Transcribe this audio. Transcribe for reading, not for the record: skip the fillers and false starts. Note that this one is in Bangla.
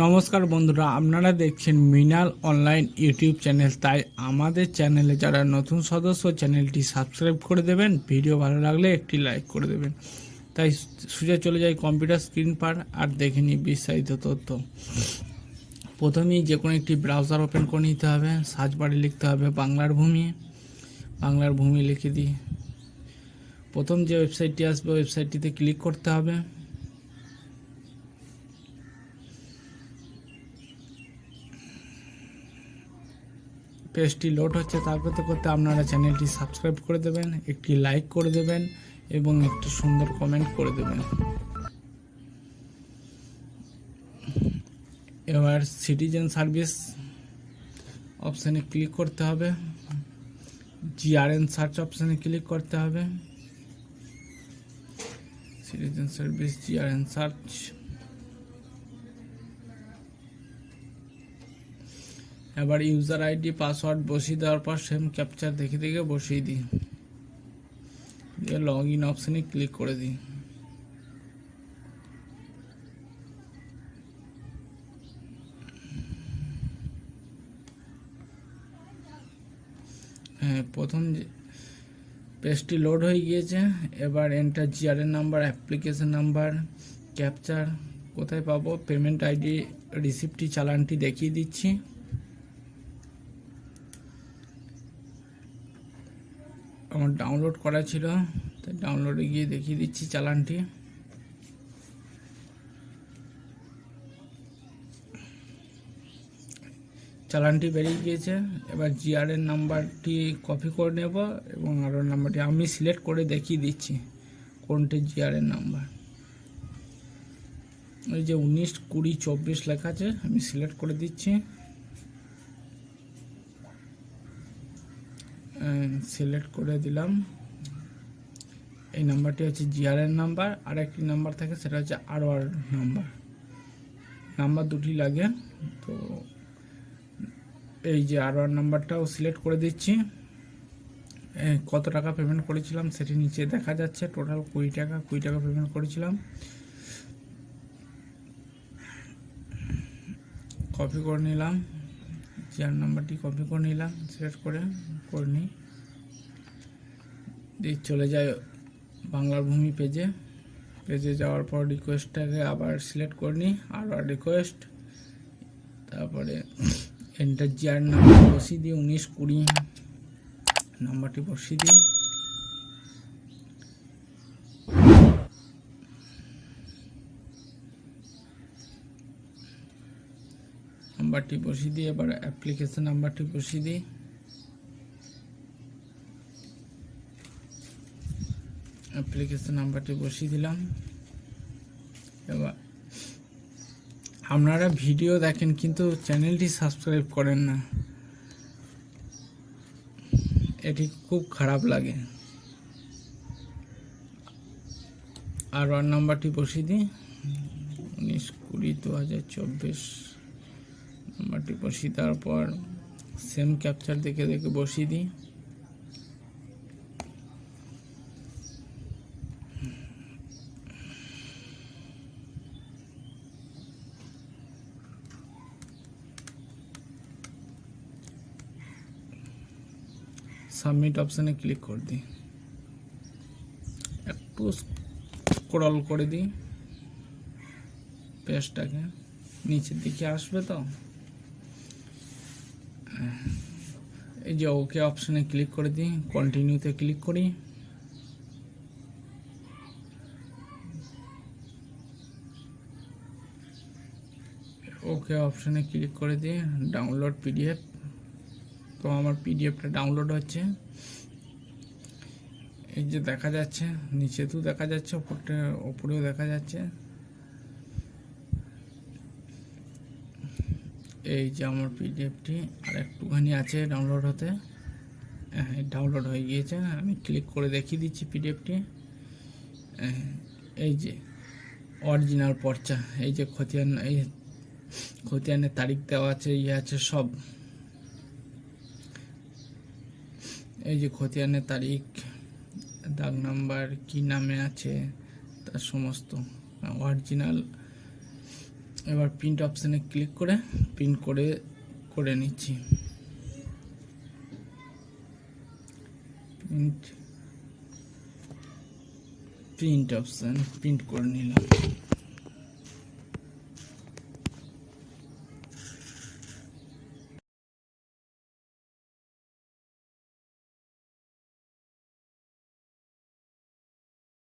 নমস্কার বন্ধুরা, আপনারা দেখছেন মৃণাল অনলাইন ইউটিউব চ্যানেল। তাই আমাদের চ্যানেলে যারা নতুন সদস্য, চ্যানেলটি সাবস্ক্রাইব করে দেবেন, ভিডিও ভালো লাগলে একটি লাইক করে দেবেন। তাই সোজা চলে যাই কম্পিউটার স্ক্রিন পার আর দেখে নিই বিস্তারিত তথ্য। প্রথমেই যে কোনো একটি ব্রাউজার ওপেন করে নিতে হবে। সার্চ বারে লিখতে হবে বাংলার ভূমি লিখে দিই। প্রথম যে ওয়েবসাইটটি আসবে ওয়েবসাইটটিতে ক্লিক করতে হবে। পেজটি লোড হচ্ছে, তার করতে করতে আপনারা চ্যানেলটি সাবস্ক্রাইব করে দেবেন, একটি লাইক করে দেবেন এবং একটি সুন্দর কমেন্ট করে দেবেন। এবার সিটিজেন সার্ভিস অপশানে ক্লিক করতে হবে, জিআরএন সার্চ অপশানে ক্লিক করতে হবে। সিটিজেন সার্ভিস জিআরএন সার্চ, এবার ইউজার আইডি পাসওয়ার্ড বসিয়ে দেওয়ার পর সেম ক্যাপচার দেখে দেখে বসিয়ে দিই, দিয়ে লগ ইন অপশানে ক্লিক করে দিই। হ্যাঁ, প্রথম পেজটি লোড হয়ে গিয়েছে। এবার enter GRN number, application number, capture কোথায় পাবো, পেমেন্ট আইডি, রিসিপ্টটি, চালানটি দেখিয়ে দিচ্ছি। আমার ডাউনলোড করা ছিল, তাই ডাউনলোডে গিয়ে দেখিয়ে দিচ্ছি চালানটি। চালানটি বেরিয়ে গিয়েছে। এবার জিআরএন নাম্বারটি কপি করে নেব এবং আরও নাম্বারটি আমি সিলেক্ট করে দেখিয়ে দিচ্ছি কোনটি জিআরএন নাম্বার। ওই যে 19-20-24 লেখা আছে, আমি সিলেক্ট করে দিচ্ছি। সিলেক্ট করে দিলাম। এই নাম্বারটি হচ্ছে জিআরএন নাম্বার, আর একটি নাম্বার থাকে সেটা হচ্ছে আরওআর নাম্বার দুটি লাগে। তো এই যে আরওআর নাম্বারটাও সিলেক্ট করে দিচ্ছি। কত টাকা পেমেন্ট করেছিলাম সেটি নিচে দেখা যাচ্ছে, টোটাল 20 টাকা পেমেন্ট করেছিলাম। কপি করে নিলাম, জিআর নাম্বারটি কপি করে নিলাম, সিলেক্ট করে নিই। দিয়ে চলে যায় বাংলার ভূমি পেজে যাওয়ার পর রিকোয়েস্টটাকে আবার সিলেক্ট করে নিই, আরওআর রিকোয়েস্ট, তারপরে এন্টার জিআর নাম্বার বসিয়ে দিই, 19-20 নাম্বারটি বসিয়ে দিই। নাম্বারটি বসিয়ে দিই, এবার অ্যাপ্লিকেশন নাম্বারটি বসিয়ে দিই। অ্যাপ্লিকেশন নাম্বারটি বসিয়ে দিলাম। এবার আপনারা ভিডিও দেখেন কিন্তু চ্যানেলটি সাবস্ক্রাইব করেন না, এটি খুব খারাপ লাগে। আরওআর নাম্বারটি বসিয়ে দিই, 19-20-2024 নাম্বারটি বসিয়ে দেওয়ার পর সেম ক্যাপচার দেখে দেখে বসিয়ে দিই। সাবমিট অপশানে ক্লিক করে দিই, একটু স্ক্রল করে দিই পেজটাকে, নিচের দিকে আসবে। তো এই যে ওকে অপশানে ক্লিক করে দিই, কন্টিনিউতে ক্লিক করি। ওকে অপশানে ক্লিক করে দিই, ডাউনলোড পিডিএফ। তো আমার পিডিএফটা ডাউনলোড হচ্ছে, এই যে দেখা যাচ্ছে, নিচেতেও দেখা যাচ্ছে, ওপরেও দেখা যাচ্ছে। এই যে আমার পিডিএফটি আর একটুখানি আছে ডাউনলোড হতে। হ্যাঁ, ডাউনলোড হয়ে গিয়েছে। আমি ক্লিক করে দেখিয়ে দিচ্ছি পিডিএফটি। এই যে অরিজিনাল পর্চা, এই যে খতিয়ানের তারিখ দেওয়া আছে, আছে সব। এই যে খতিয়ানের তারিখ, দাগ নাম্বার, কি নামে আছে তার সমস্ত অরিজিনাল এবার প্রিন্ট অপশানে ক্লিক করে প্রিন্ট করে নিচ্ছি। প্রিন্ট অপশান প্রিন্ট করে নিলাম।